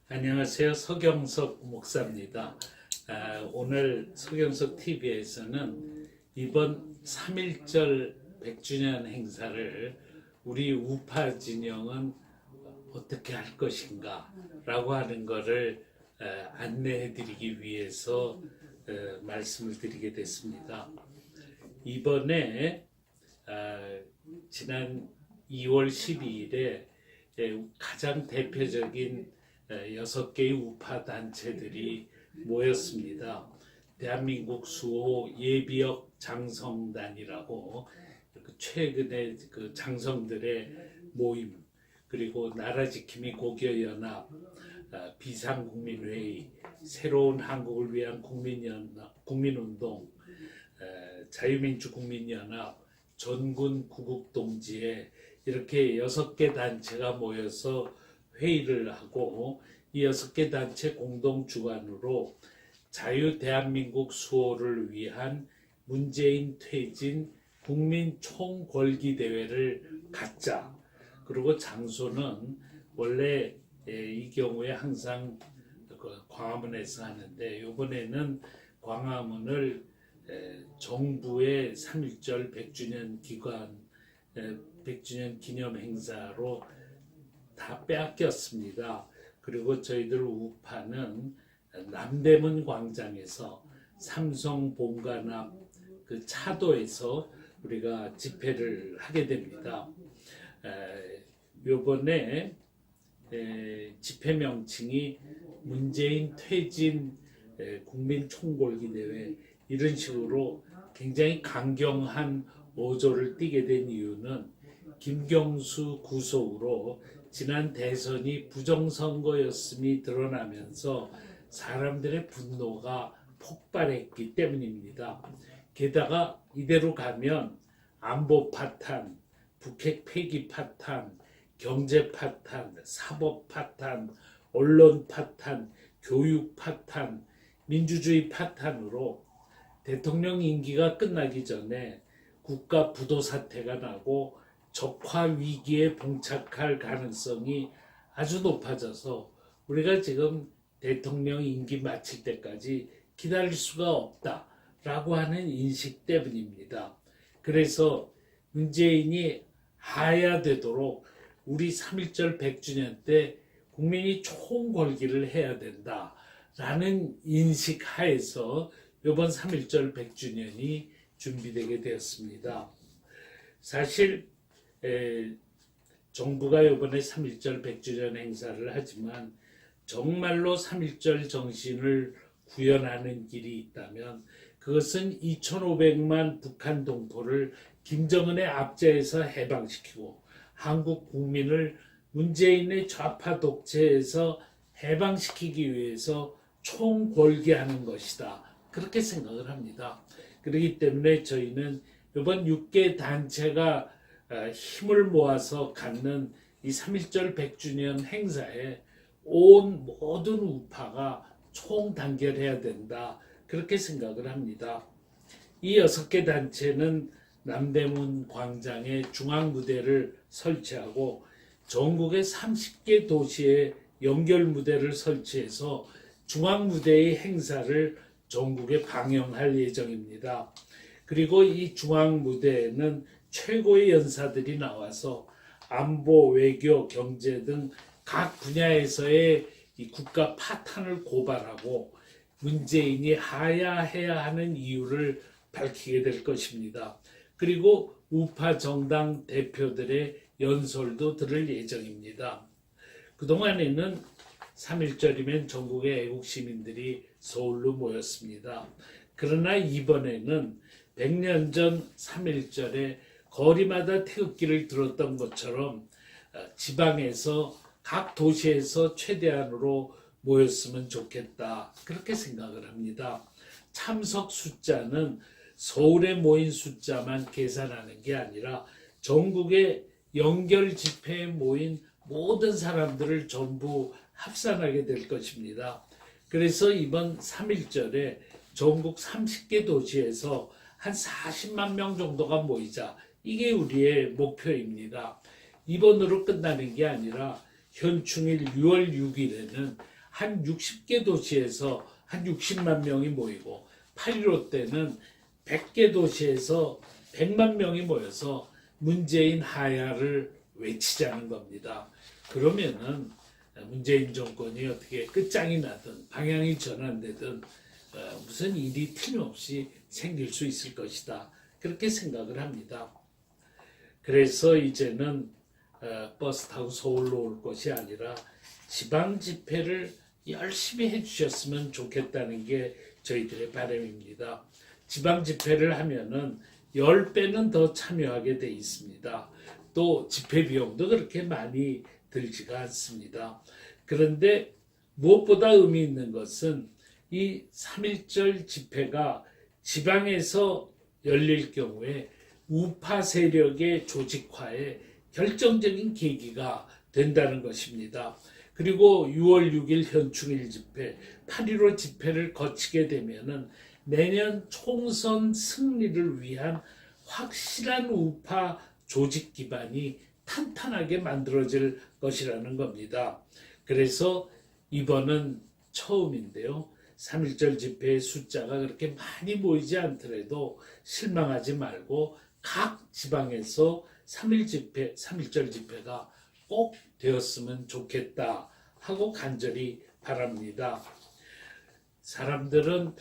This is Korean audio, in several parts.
안녕하세요. 서경석 목사입니다. 오늘 서경석 TV에서는 이번 3.1절 100주년 행사를 우리 우파 진영은 어떻게 할 것인가 라고 하는 것을 안내해 드리기 위해서 말씀을 드리게 됐습니다. 이번에 지난 2월 12일에 가장 대표적인 6개의 우파 단체들이 모였습니다. 대한민국 수호 예비역 장성단이라고 최근에 그 장성들의 모임, 그리고 나라지킴이 고교연합, 비상국민회의, 새로운 한국을 위한 국민운동, 자유민주국민연합, 전군 구국동지회, 이렇게 6개 단체가 모여서 회의를 하고, 이 6개 단체 공동 주관으로 자유 대한민국 수호를 위한 문재인 퇴진 국민 총궐기 대회를 갖자. 그리고 장소는 원래 이 경우에 항상 광화문에서 하는데, 이번에는 광화문을 정부의 3.1절 100주년 기념 행사로 다 빼앗겼습니다. 그리고 저희들 우파는 남대문 광장에서 삼성 본관 앞 그 차도에서 우리가 집회를 하게 됩니다. 요번에 집회 명칭이 문재인 퇴진 국민 총궐기 대회, 이런 식으로 굉장히 강경한 어조를 띠게 된 이유는 김경수 구속으로 지난 대선이 부정선거였음이 드러나면서 사람들의 분노가 폭발했기 때문입니다. 게다가 이대로 가면 안보 파탄, 북핵 폐기 파탄, 경제 파탄, 사법 파탄, 언론 파탄, 교육 파탄, 민주주의 파탄으로 대통령 임기가 끝나기 전에 국가 부도 사태가 나고 적화 위기에 봉착할 가능성이 아주 높아져서 우리가 지금 대통령 임기 마칠 때까지 기다릴 수가 없다라고 하는 인식 때문입니다. 그래서 문재인이 하야되도록 우리 3.1절 100주년 때 국민이 총궐기를 해야 된다라는 인식 하에서 이번 3.1절 100주년이 준비되게 되었습니다. 사실 정부가 이번에 3.1절 100주년 행사를 하지만 정말로 3.1절 정신을 구현하는 길이 있다면 그것은 2,500만 북한 동포를 김정은의 압제에서 해방시키고 한국 국민을 문재인의 좌파 독재에서 해방시키기 위해서 총궐기하는 것이다, 그렇게 생각을 합니다. 그렇기 때문에 저희는 이번 6개 단체가 힘을 모아서 갖는 이 3.1절 100주년 행사에 온 모든 우파가 총단결해야 된다, 그렇게 생각을 합니다. 이 6개 단체는 남대문 광장에 중앙무대를 설치하고 전국의 30개 도시에 연결무대를 설치해서 중앙무대의 행사를 전국에 방영할 예정입니다. 그리고 이 중앙무대에는 최고의 연사들이 나와서 안보, 외교, 경제 등 각 분야에서의 이 국가 파탄을 고발하고 문재인이 하야해야 하는 이유를 밝히게 될 것입니다. 그리고 우파 정당 대표들의 연설도 들을 예정입니다. 그동안에는 3.1절이면 전국의 애국 시민들이 서울로 모였습니다. 그러나 이번에는 100년 전 3.1절에 거리마다 태극기를 들었던 것처럼 지방에서 각 도시에서 최대한으로 모였으면 좋겠다, 그렇게 생각을 합니다. 참석 숫자는 서울에 모인 숫자만 계산하는 게 아니라 전국의 연결 집회에 모인 모든 사람들을 전부 합산하게 될 것입니다. 그래서 이번 3.1절에 전국 30개 도시에서 한 40만 명 정도가 모이자, 이게 우리의 목표입니다. 이번으로 끝나는 게 아니라 현충일 6월 6일에는 한 60개 도시에서 한 60만 명이 모이고 8.15 때는 100개 도시에서 100만 명이 모여서 문재인 하야를 외치자는 겁니다. 그러면은 문재인 정권이 어떻게 끝장이 나든 방향이 전환되든 무슨 일이 틀림없이 생길 수 있을 것이다. 그렇게 생각을 합니다. 그래서 이제는 버스 타고 서울로 올 것이 아니라 지방 집회를 열심히 해주셨으면 좋겠다는 게 저희들의 바람입니다. 지방 집회를 하면은 10배는 더 참여하게 돼 있습니다. 또 집회 비용도 그렇게 많이 들지가 않습니다. 그런데 무엇보다 의미 있는 것은 이 3.1절 집회가 지방에서 열릴 경우에 우파 세력의 조직화에 결정적인 계기가 된다는 것입니다. 그리고 6월 6일 현충일 집회, 8.15 집회를 거치게 되면은 내년 총선 승리를 위한 확실한 우파 조직 기반이 탄탄하게 만들어질 것이라는 겁니다. 그래서 이번은 처음인데요. 3.1절 집회의 숫자가 그렇게 많이 모이지 않더라도 실망하지 말고 각 지방에서 3.1절 집회가 꼭 되었으면 좋겠다 하고 간절히 바랍니다. 사람들은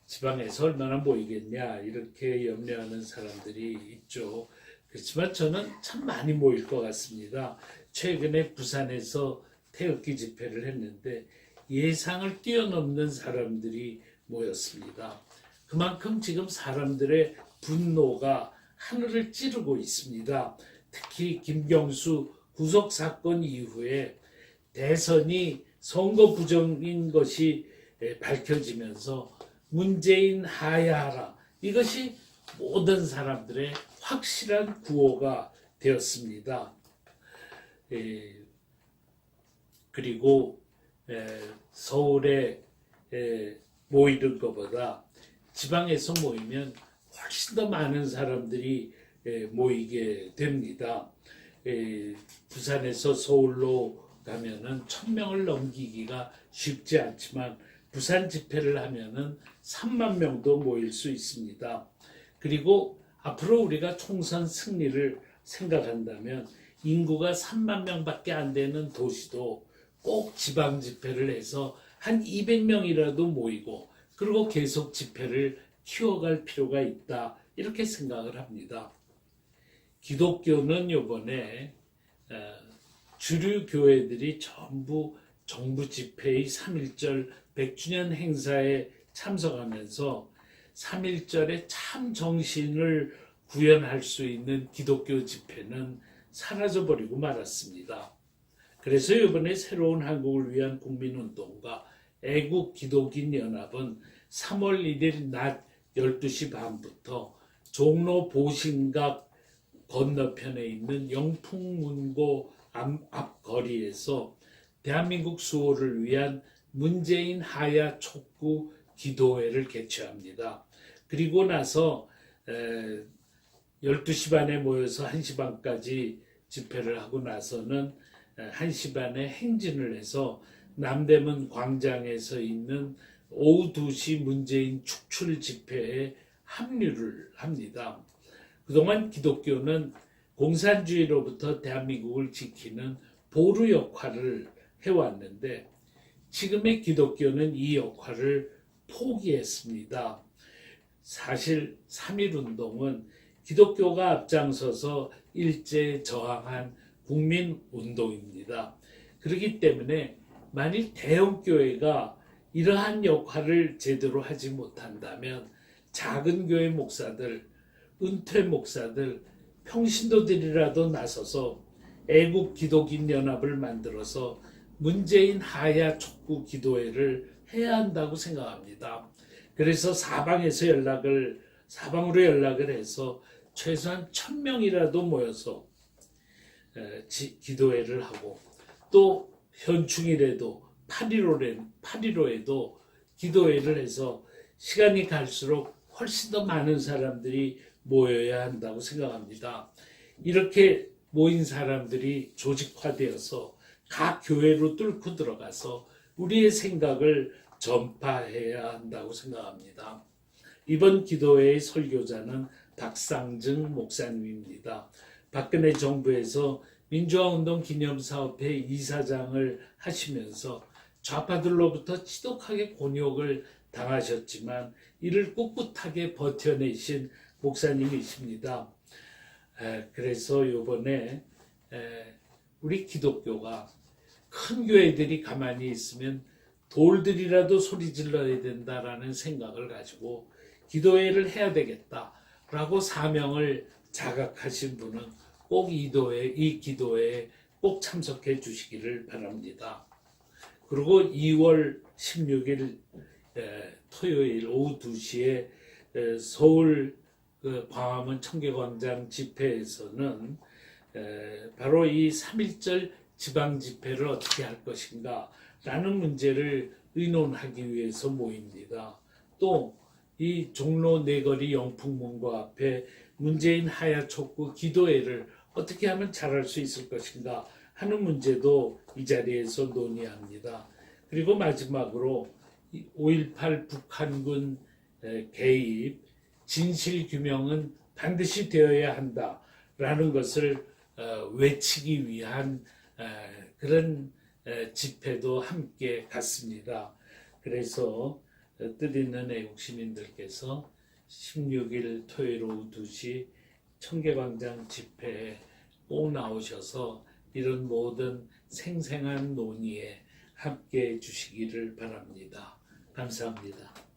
지방에서 얼마나 모이겠냐 이렇게 염려하는 사람들이 있죠. 그렇지만 저는 참 많이 모일 것 같습니다. 최근에 부산에서 태극기 집회를 했는데 예상을 뛰어넘는 사람들이 모였습니다. 그만큼 지금 사람들의 분노가 하늘을 찌르고 있습니다. 특히 김경수 구속 사건 이후에 대선이 선거 부정인 것이 밝혀지면서 문재인 하야하라, 이것이 모든 사람들의 확실한 구호가 되었습니다. 그리고 서울에 모이는 것보다 지방에서 모이면 훨씬 더 많은 사람들이 모이게 됩니다. 부산에서 서울로 가면은 1,000명을 넘기기가 쉽지 않지만 부산 집회를 하면은 3만 명도 모일 수 있습니다. 그리고 앞으로 우리가 총선 승리를 생각한다면 인구가 3만 명밖에 안 되는 도시도 꼭 지방 집회를 해서 한 200명이라도 모이고 그리고 계속 집회를 키워갈 필요가 있다, 이렇게 생각을 합니다. 기독교는 이번에 주류 교회들이 전부 정부 집회의 3.1절 100주년 행사에 참석하면서 3.1절의 참 정신을 구현할 수 있는 기독교 집회는 사라져버리고 말았습니다. 그래서 이번에 새로운 한국을 위한 국민운동과 애국 기독인 연합은 3월 1일 낮 12시 반부터 종로 보신각 건너편에 있는 영풍문고 앞 거리에서 대한민국 수호를 위한 문재인 하야 촉구 기도회를 개최합니다. 그리고 나서 12시 반에 모여서 1시 반까지 집회를 하고 나서는 1시 반에 행진을 해서 남대문 광장에서 있는 오후 2시 문재인 축출 집회에 합류를 합니다. 그동안 기독교는 공산주의로부터 대한민국을 지키는 보루 역할을 해왔는데 지금의 기독교는 이 역할을 포기했습니다. 사실 3.1운동은 기독교가 앞장서서 일제에 저항한 국민운동입니다. 그렇기 때문에 만일 대형교회가 이러한 역할을 제대로 하지 못한다면 작은 교회 목사들, 은퇴 목사들, 평신도들이라도 나서서 애국 기독인 연합을 만들어서 문재인 하야 촉구 기도회를 해야 한다고 생각합니다. 그래서 사방으로 연락을 해서 최소한 1,000명이라도 모여서 기도회를 하고 또 현충일에도 8.15에도 기도회를 해서 시간이 갈수록 훨씬 더 많은 사람들이 모여야 한다고 생각합니다. 이렇게 모인 사람들이 조직화되어서 각 교회로 뚫고 들어가서 우리의 생각을 전파해야 한다고 생각합니다. 이번 기도회의 설교자는 박상증 목사님입니다. 박근혜 정부에서 민주화운동 기념사업회 이사장을 하시면서 좌파들로부터 지독하게 곤욕을 당하셨지만 이를 꿋꿋하게 버텨내신 목사님이십니다. 그래서 이번에 우리 기독교가 큰 교회들이 가만히 있으면 돌들이라도 소리 질러야 된다라는 생각을 가지고 기도회를 해야 되겠다라고 사명을 자각하신 분은 꼭 이 기도회에 꼭 참석해 주시기를 바랍니다. 그리고 2월 16일 토요일 오후 2시에 서울 광화문 청계광장 집회에서는 바로 이 3.1절 지방 집회를 어떻게 할 것인가 라는 문제를 의논하기 위해서 모입니다. 또 이 종로 네거리 영풍문고 앞에 문재인 하야촉구 기도회를 어떻게 하면 잘할 수 있을 것인가 하는 문제도 이 자리에서 논의합니다. 그리고 마지막으로 5.18 북한군 개입 진실규명은 반드시 되어야 한다라는 것을 외치기 위한 그런 집회도 함께 갔습니다. 그래서 뜻있는 애국 시민들께서 16일 토요일 오후 2시 청계광장 집회에 꼭 나오셔서 이런 모든 생생한 논의에 함께해 주시기를 바랍니다. 감사합니다.